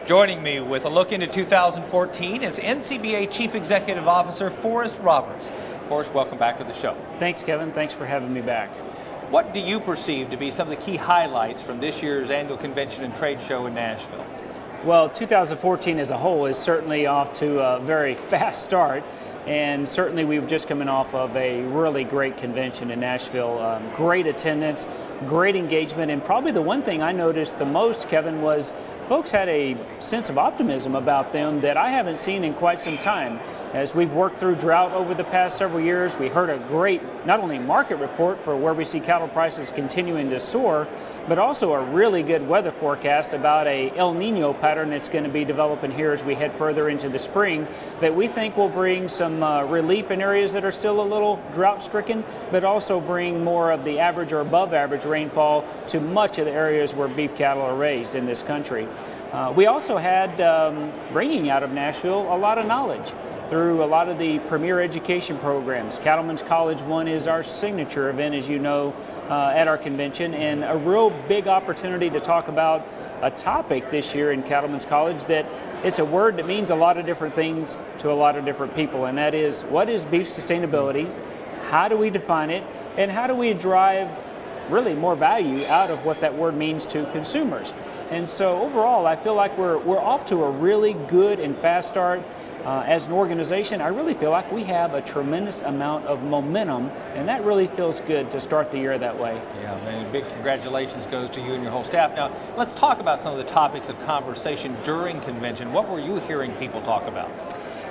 Joining me with a look into 2014 is NCBA Chief Executive Officer Forrest Roberts. Forrest, welcome back to the show. Thanks, Kevin. Thanks for having me back. What do you perceive to be some of the key highlights from this year's annual convention and trade show in Nashville? Well, 2014 as a whole is certainly off to a very fast start. And certainly we've just coming off of a really great convention in Nashville. Great attendance, great engagement, and probably the one thing I noticed the most, Kevin, was folks had a sense of optimism about them that I haven't seen in quite some time. As we've worked through drought over the past several years, we heard a great, not only market report for where we see cattle prices continuing to soar, but also a really good weather forecast about a El Nino pattern that's going to be developing here as we head further into the spring that we think will bring some relief in areas that are still a little drought-stricken, but also bring more of the average or above average rainfall to much of the areas where beef cattle are raised in this country. We also had, bringing out of Nashville, a lot of knowledge through a lot of the premier education programs. Cattlemen's College 1 is our signature event, as you know, at our convention, and a real big opportunity to talk about a topic this year in Cattlemen's College that it's a word that means a lot of different things to a lot of different people, and that is, what is beef sustainability? How do we define it? And how do we drive really more value out of what that word means to consumers? And so overall, I feel like we're off to a really good and fast start. As an organization, I really feel like we have a tremendous amount of momentum, and that really feels good to start the year that way. Yeah, man, big congratulations goes to you and your whole staff. Now, let's talk about some of the topics of conversation during convention. What were you hearing people talk about?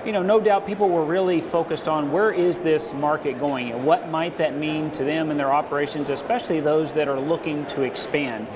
You know, no doubt people were really focused on where is this market going and what might that mean to them and their operations, especially those that are looking to expand.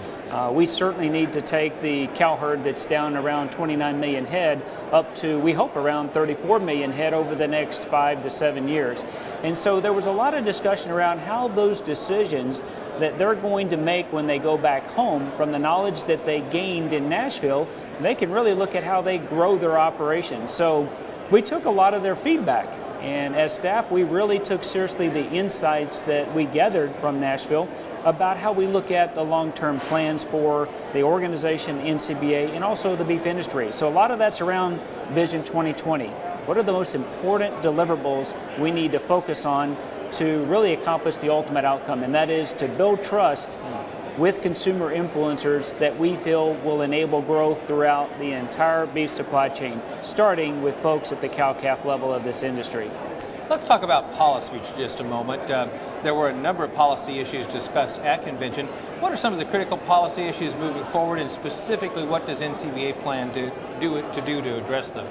We certainly need to take the cow herd that's down around 29 million head up to, we hope, around 34 million head over the next 5 to 7 years. And so there was a lot of discussion around how those decisions that they're going to make when they go back home from the knowledge that they gained in Nashville, they can really look at how they grow their operations. So we took a lot of their feedback, and as staff, we really took seriously the insights that we gathered from Nashville about how we look at the long-term plans for the organization, NCBA, and also the beef industry. So a lot of that's around Vision 2020. What are the most important deliverables we need to focus on to really accomplish the ultimate outcome, and that is to build trust with consumer influencers that we feel will enable growth throughout the entire beef supply chain, starting with folks at the cow-calf level of this industry. Let's talk about policy for just a moment. There were a number of policy issues discussed at convention. What are some of the critical policy issues moving forward, and specifically what does NCBA plan to do to address those?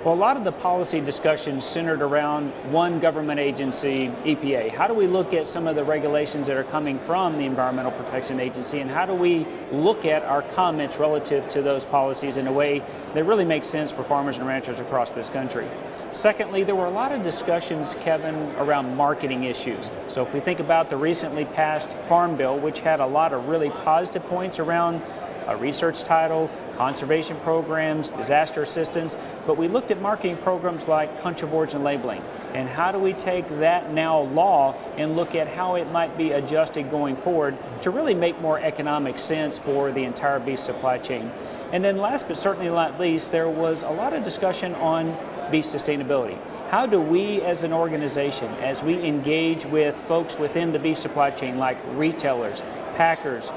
Well, a lot of the policy discussions centered around one government agency, EPA. How do we look at some of the regulations that are coming from the Environmental Protection Agency, and how do we look at our comments relative to those policies in a way that really makes sense for farmers and ranchers across this country? Secondly, there were a lot of discussions, Kevin, around marketing issues. So if we think about the recently passed Farm Bill, which had a lot of really positive points around a research title, conservation programs, disaster assistance, but we looked at marketing programs like country of origin labeling, and how do we take that now law and look at how it might be adjusted going forward to really make more economic sense for the entire beef supply chain. And then last but certainly not least, there was a lot of discussion on beef sustainability. How do we as an organization, as we engage with folks within the beef supply chain like retailers, packers,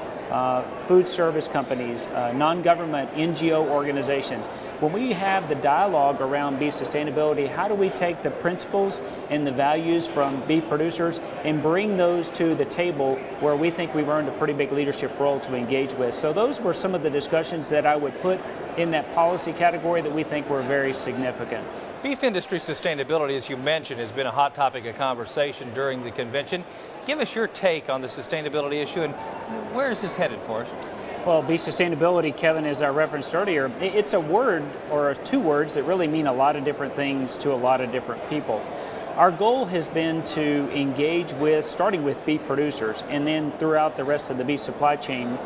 food service companies, non-government NGO organizations. When we have the dialogue around beef sustainability, how do we take the principles and the values from beef producers and bring those to the table where we think we've earned a pretty big leadership role to engage with? So those were some of the discussions that I would put in that policy category that we think were very significant. Beef industry sustainability, as you mentioned, has been a hot topic of conversation during the convention. Give us your take on the sustainability issue, and where is this headed for us? Well, beef sustainability, Kevin, as I referenced earlier, it's a word or two words that really mean a lot of different things to a lot of different people. Our goal has been to engage with, starting with beef producers, and then throughout the rest of the beef supply chain,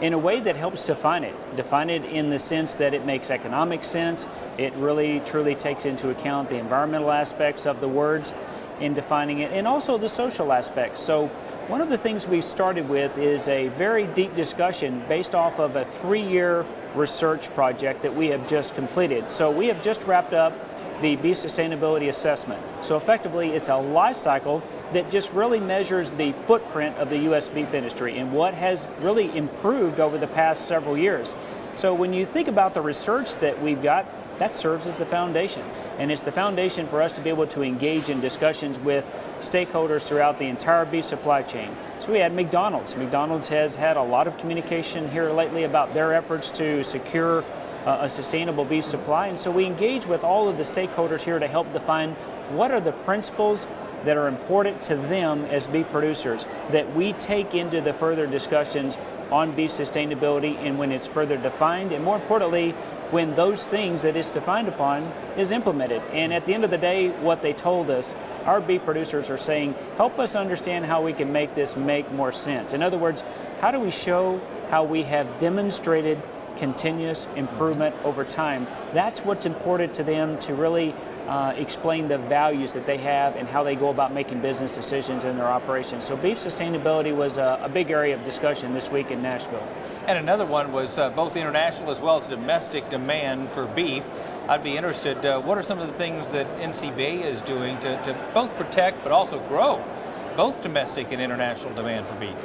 in a way that helps define it in the sense that it makes economic sense. It really truly takes into account the environmental aspects of the words in defining it, and also the social aspects. So one of the things we've started with is a very deep discussion based off of a 3-year research project that we have just completed. So we have just wrapped up the beef sustainability assessment. So effectively, it's a life cycle that just really measures the footprint of the U.S. beef industry and what has really improved over the past several years. So when you think about the research that we've got, that serves as the foundation. And it's the foundation for us to be able to engage in discussions with stakeholders throughout the entire beef supply chain. So we had McDonald's. McDonald's has had a lot of communication here lately about their efforts to secure a sustainable beef supply. And so we engage with all of the stakeholders here to help define what are the principles that are important to them as beef producers that we take into the further discussions on beef sustainability, and when it's further defined, and more importantly, when those things that it's defined upon is implemented. And at the end of the day, what they told us, our beef producers are saying, help us understand how we can make this make more sense. In other words, how do we show how we have demonstrated continuous improvement over time? That's what's important to them to really explain the values that they have and how they go about making business decisions in their operations. So beef sustainability was a big area of discussion this week in Nashville. And another one was both international as well as domestic demand for beef. I'd be interested, what are some of the things that NCBA is doing to both protect but also grow both domestic and international demand for beef?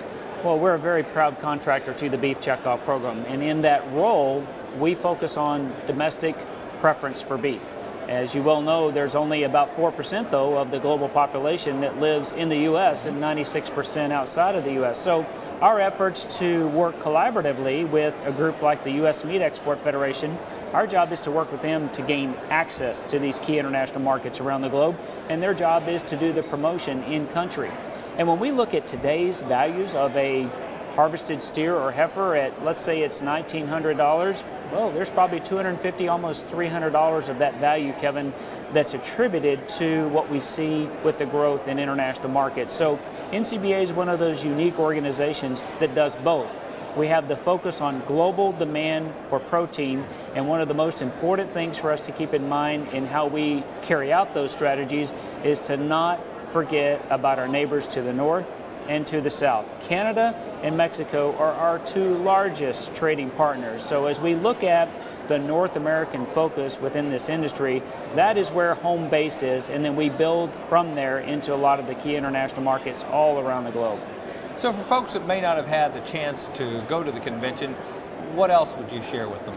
Well, we're a very proud contractor to the Beef Checkoff program, and in that role, we focus on domestic preference for beef. As you well know, there's only about 4%, though, of the global population that lives in the U.S. and 96% outside of the U.S. So our efforts to work collaboratively with a group like the U.S. Meat Export Federation, our job is to work with them to gain access to these key international markets around the globe, and their job is to do the promotion in country. And when we look at today's values of a harvested steer or heifer at, let's say it's $1,900, well, there's probably $250, almost $300 of that value, Kevin, that's attributed to what we see with the growth in international markets. So NCBA is one of those unique organizations that does both. We have the focus on global demand for protein, and one of the most important things for us to keep in mind in how we carry out those strategies is to not forget about our neighbors to the north and to the south. Canada and Mexico are our two largest trading partners. So as we look at the North American focus within this industry, that is where home base is, and then we build from there into a lot of the key international markets all around the globe. So for folks that may not have had the chance to go to the convention, what else would you share with them?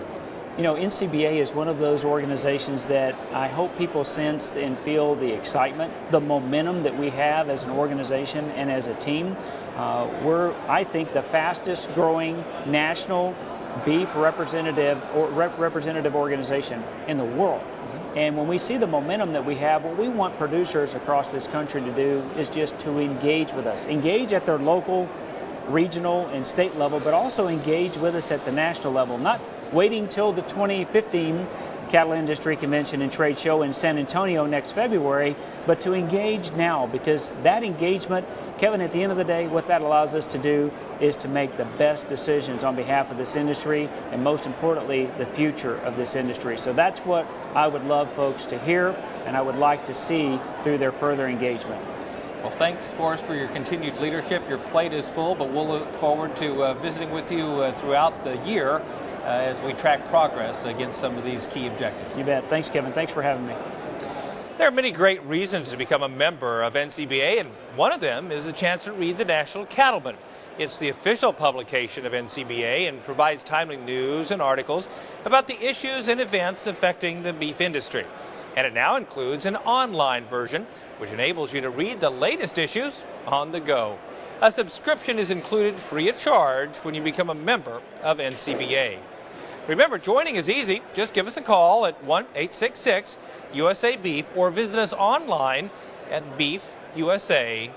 You know, NCBA is one of those organizations that I hope people sense and feel the excitement, the momentum that we have as an organization and as a team. We're, I think, the fastest growing national beef representative organization in the world. And when we see the momentum that we have, what we want producers across this country to do is just to engage with us. Engage at their local, regional, and state level, but also engage with us at the national level. Not waiting till the 2015 Cattle Industry Convention and Trade Show in San Antonio next February, but to engage now, because that engagement, Kevin, at the end of the day, what that allows us to do is to make the best decisions on behalf of this industry, and most importantly, the future of this industry. So that's what I would love folks to hear, and I would like to see through their further engagement. Well, thanks, Forrest, for your continued leadership. Your plate is full, but we'll look forward to visiting with you throughout the year as we track progress against some of these key objectives. You bet. Thanks, Kevin. Thanks for having me. There are many great reasons to become a member of NCBA, and one of them is a chance to read the National Cattlemen. It's the official publication of NCBA and provides timely news and articles about the issues and events affecting the beef industry. And it now includes an online version, which enables you to read the latest issues on the go. A subscription is included free of charge when you become a member of NCBA. Remember, joining is easy. Just give us a call at 1-866-USA-BEEF or visit us online at beefusa.org.